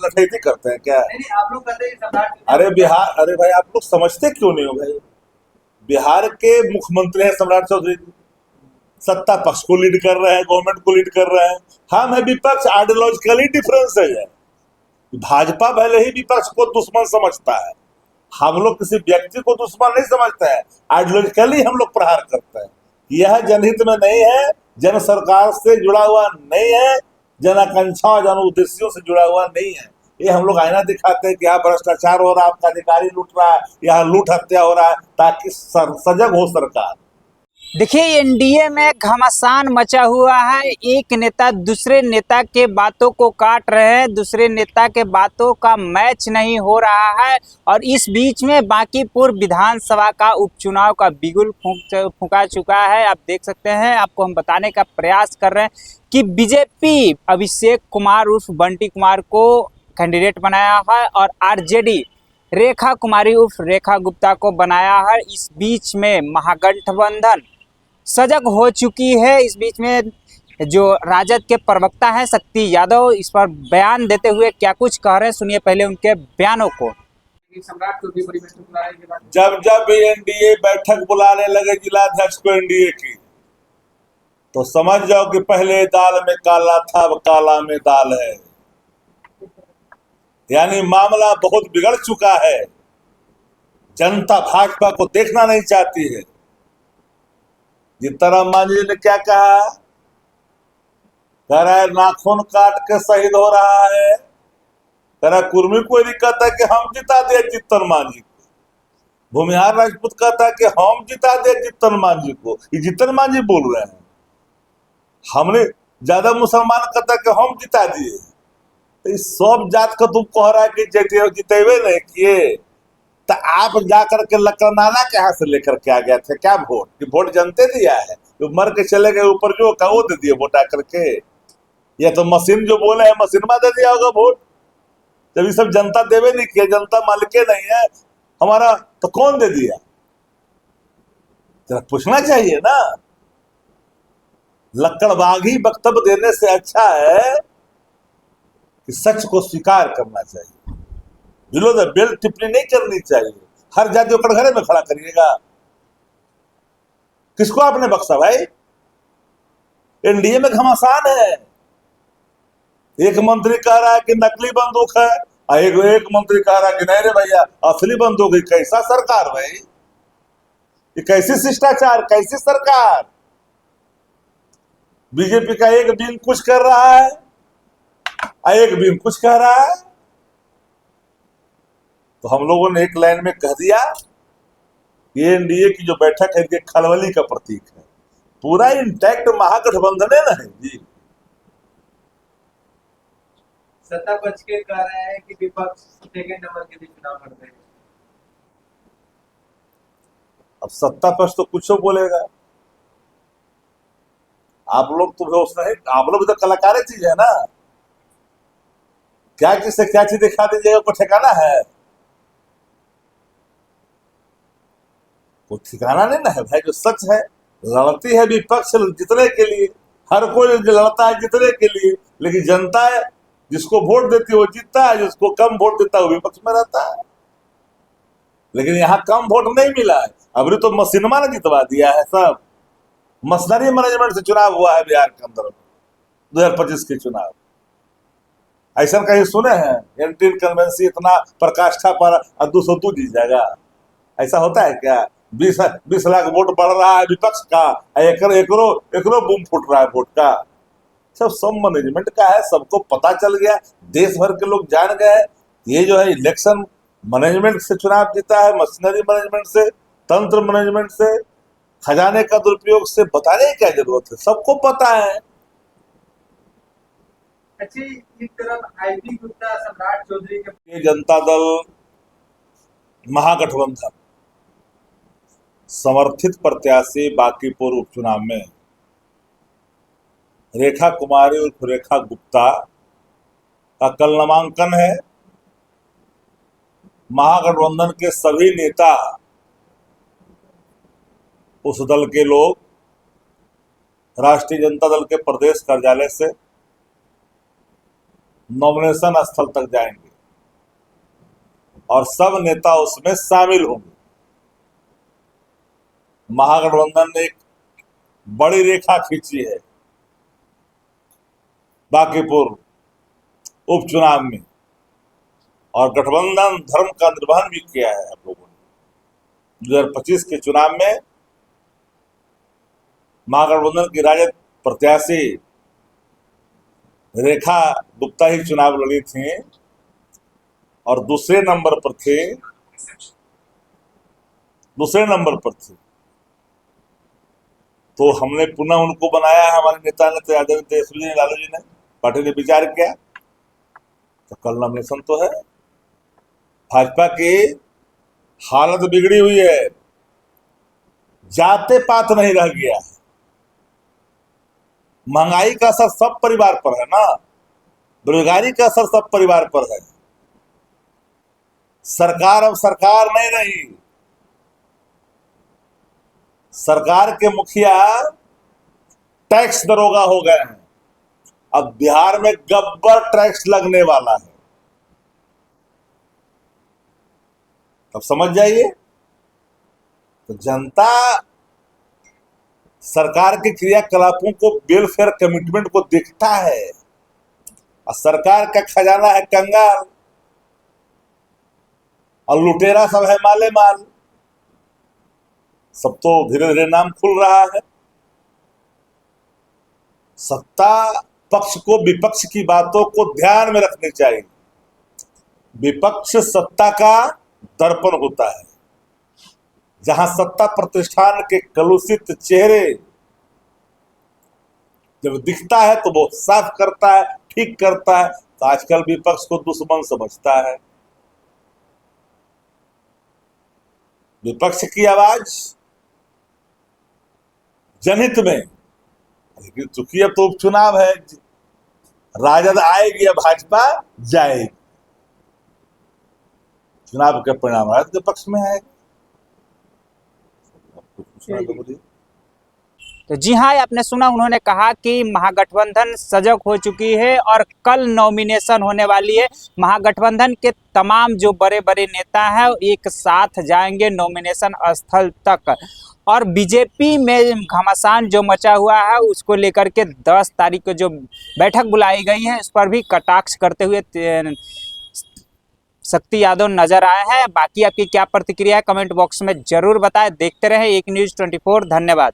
डकैती करते हैं क्या? नहीं आप लोग कहते हैं सम्राट। अरे बिहार, अरे भाई आप लोग समझते क्यों नहीं हो भाई? बिहार के मुख्यमंत्री हैं सम्राट चौधरी जी, सत्ता पक्ष को लीड कर रहे हैं, गवर्नमेंट को लीड कर रहे हैं। हम है विपक्ष, आइडियोलॉजिकली डिफरेंस है। भाजपा भले ही विपक्ष को दुश्मन समझता है, हम लोग किसी व्यक्ति को दुश्मन नहीं समझते हैं, आइडियोलॉजिकली हम लोग प्रहार करते हैं। यह जनहित में नहीं है, जन सरकार से जुड़ा हुआ नहीं है, जन आकांक्षा जन उद्देश्यों से जुड़ा हुआ नहीं है। ये हम लोग आईना दिखाते हैं कि यहाँ भ्रष्टाचार हो रहा है, आपका अधिकारी लूट रहा है, यहाँ लूट हत्या हो रहा है, ताकि सजग हो सरकार। देखिए एनडीए में घमासान मचा हुआ है। एक नेता दूसरे नेता के बातों को काट रहे हैं, दूसरे नेता के बातों का मैच नहीं हो रहा है। और इस बीच में बांकीपुर विधानसभा का उपचुनाव का बिगुल फूंका चुका है। आप देख सकते हैं, आपको हम बताने का प्रयास कर रहे हैं कि बीजेपी अभिषेक कुमार उर्फ बंटी कुमार को कैंडिडेट बनाया है और आरजेडी रेखा कुमारी उर्फ रेखा गुप्ता को बनाया है। इस बीच में महागठबंधन सजग हो चुकी है। इस बीच में जो राजद के प्रवक्ता हैं शक्ति यादव, इस पर बयान देते हुए क्या कुछ कह रहे हैं, सुनिए पहले उनके बयानों को। सम्राट चौधरी बड़ी बैठक बुलाने के बाद जब जब भी एनडीए बैठक बुलाने लगे जिलाध्यक्ष को एनडीए की, तो समझ जाओ कि पहले दाल में काला था, अब काला में दाल है। यानी मामला बहुत बिगड़ चुका है। जनता भाजपा को देखना नहीं चाहती है। जीतनराम मांझी ने क्या कहा? कह रहा है नाखून काट के शहीद हो रहा है। कह रहा कुर्मी को दिक्कत है कि हम जिता दे जीतन मांझी को। भूमिहार राजपूत कहता है कि हम जिता दे जीतन मांझी को। ये जीतन मांझी बोल रहे हैं। हमने ज्यादा मुसलमान कहता है कि हम जिता दिए। तो इस सब जात को तुम कह रहा है कि जितेबे नहीं किए, तो आप जाकर के लकड़नाला के हाथ से लेकर के आ गए थे क्या वोट? कि वोट जनते दिया है, तो मर के चले गए ऊपर जो का वो दे दिए वोट आकर के। या तो मशीन जो बोले है मशीन में दे दिया होगा वोट। जब ये सब जनता देवे नहीं किया, जनता मालिके नहीं है हमारा, तो कौन दे दिया? जरा पूछना चाहिए ना। लकड़बागी वक्तव्य देने से अच्छा है कि सच को स्वीकार करना चाहिए। बिलो द बेल्ट टिप्पणी नहीं करनी चाहिए। हर जाति को कटघरे में खड़ा करिएगा। किसको आपने बख्शा भाई? एनडीए में घमासान है। एक मंत्री कह रहा है कि नकली बंदूक है, और एक मंत्री कह रहा है कि नहीं रे भैया असली बंदूक है। कैसा सरकार भाई? ये कैसी शिष्टाचार, कैसी सरकार? बीजेपी का एक विंग कुछ कर रहा है और एक विंग कुछ कह रहा है। तो हम लोगों ने एक लाइन में कह दिया, ये एनडीए की जो बैठक है इनके खलबली का प्रतीक है। पूरा इंटैक्ट महागठबंधन है ना जी। सत्ता पक्ष के कह रहे हैं कि विपक्ष सेकेंड नंबर के लिए चुनाव लड़ते हैं। अब सत्ता पक्ष तो कुछ बोलेगा। आप लोग तो बेहोश नहीं, आप लोग भी तो कलाकार चीज है ना। क्या किससे क्या चीज दिखा दीजिएगा, कोई ठिकाना है? कोई ठिकाना नहीं ना है भाई। जो सच है, लड़ती है विपक्ष जितने के लिए, हर कोई लड़ता है जितने के लिए, लेकिन जनता है जिसको वोट देती है वो जीतता है, जिसको कम वोट देता है वो विपक्ष में रहता है। लेकिन यहाँ कम वोट नहीं मिला है। अभी तो मशीनमा ने जितवा दिया है सब। मशीनरी मैनेजमेंट से चुनाव हुआ है बिहार के अंदर 2025 के चुनाव। ऐसा कहीं सुने हैं? एंट्री कन्वेंसी इतना प्रकाष्ठा पर 202 जीत जाएगा? ऐसा होता है क्या? 20 लाख वोट बढ़ रहा है विपक्ष का, एकरो बूम फूट रहा है वोट का। सब मैनेजमेंट का है, सबको पता चल गया, देश भर के लोग जान गए। ये जो है इलेक्शन मैनेजमेंट से चुनाव जीता है, मशीनरी मैनेजमेंट से, तंत्र मैनेजमेंट से, खजाने का दुरुपयोग से। बताने की क्या जरूरत है, सबको पता है। अच्छी एक तरफ आईपी गुप्ता सम्राट चौधरी के जनता दल महागठबंधन समर्थित प्रत्याशी बांकीपुर उपचुनाव में रेखा कुमारी उर्फ रेखा गुप्ता का कल नामांकन है। महागठबंधन के सभी नेता, उस दल के लोग राष्ट्रीय जनता दल के प्रदेश कार्यालय से नॉमिनेशन स्थल तक जाएंगे और सब नेता उसमें शामिल होंगे। महागठबंधन ने एक बड़ी रेखा खींची है बांकीपुर उपचुनाव में, और गठबंधन धर्म का निर्वहन भी किया है आप लोगों ने। 2025 के चुनाव में महागठबंधन की राजद प्रत्याशी रेखा गुप्ता ही चुनाव लड़ी थी और दूसरे नंबर पर थे तो हमने पुनः उनको बनाया है। हमारे नेता ने, आदरणीय तेजस्वी जी, लालू जी ने, पार्टी ने विचार किया तो कल नॉमिनेशन तो है। भाजपा की हालत बिगड़ी हुई है, जाते पात नहीं रह गया। महंगाई का असर सब परिवार पर है ना, बेरोजगारी का असर सब परिवार पर है। सरकार अब सरकार नहीं रही, सरकार के मुखिया टैक्स दरोगा हो गए हैं। अब बिहार में गब्बर टैक्स लगने वाला है, तब समझ जाइए। तो जनता सरकार के क्रियाकलापों को, वेलफेयर कमिटमेंट को देखता है, और सरकार का खजाना है कंगाल और लुटेरा सब है माले माल। सब तो धीरे धीरे नाम खुल रहा है। सत्ता पक्ष को विपक्ष की बातों को ध्यान में रखनी चाहिए। विपक्ष सत्ता का दर्पण होता है। जहां सत्ता प्रतिष्ठान के कलुषित चेहरे जब दिखता है तो वो साफ करता है, ठीक करता है। तो आजकल विपक्ष को दुश्मन समझता है। विपक्ष की आवाज जनहित में, लेकिन चूंकि अब तो उपचुनाव है, राजद आएगी या भाजपा जाएगी, चुनाव के परिणाम राजद के पक्ष में आएगा। तो जी हाँ, आपने सुना, उन्होंने कहा कि महागठबंधन सजग हो चुकी है और कल नॉमिनेशन होने वाली है। महागठबंधन के तमाम जो बड़े बड़े नेता हैं एक साथ जाएंगे नॉमिनेशन स्थल तक, और बीजेपी में घमासान जो मचा हुआ है उसको लेकर के 10 तारीख को जो बैठक बुलाई गई है उस पर भी कटाक्ष करते हुए शक्ति यादव नजर आए हैं। बाकी आपकी क्या प्रतिक्रिया है कमेंट बॉक्स में जरूर बताएं। देखते रहें एक न्यूज़ 24। धन्यवाद।